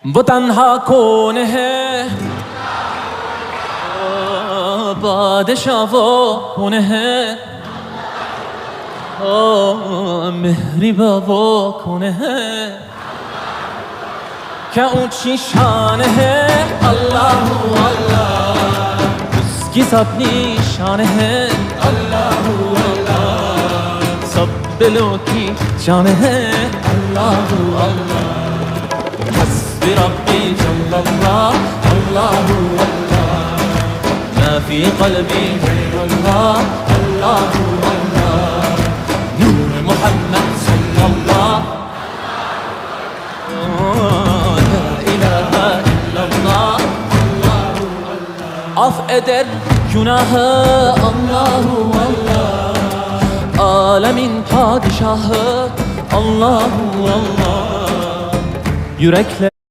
वो तन्हा कौन है, बादशाह वो कौन है, मेहरिबा वो कौन है, क्या ऊंची शान है। अल्लाह अल्लाह, उसकी सब निशान है। अल्लाह अल्लाह, सब दिलों की जान है। अल्लाह अल्लाह, हस्बी रब्बी जल्लल्लाह। अल्लाह अल्लाह, मा फी क़ल्बी गैरुल्लाह। अल्लाह अल्लाह, नूर मुहम्मद सल्लल्लाह। Af eder günahı Allahu Allah, alemin padişahı Allahu Allah. Yürekler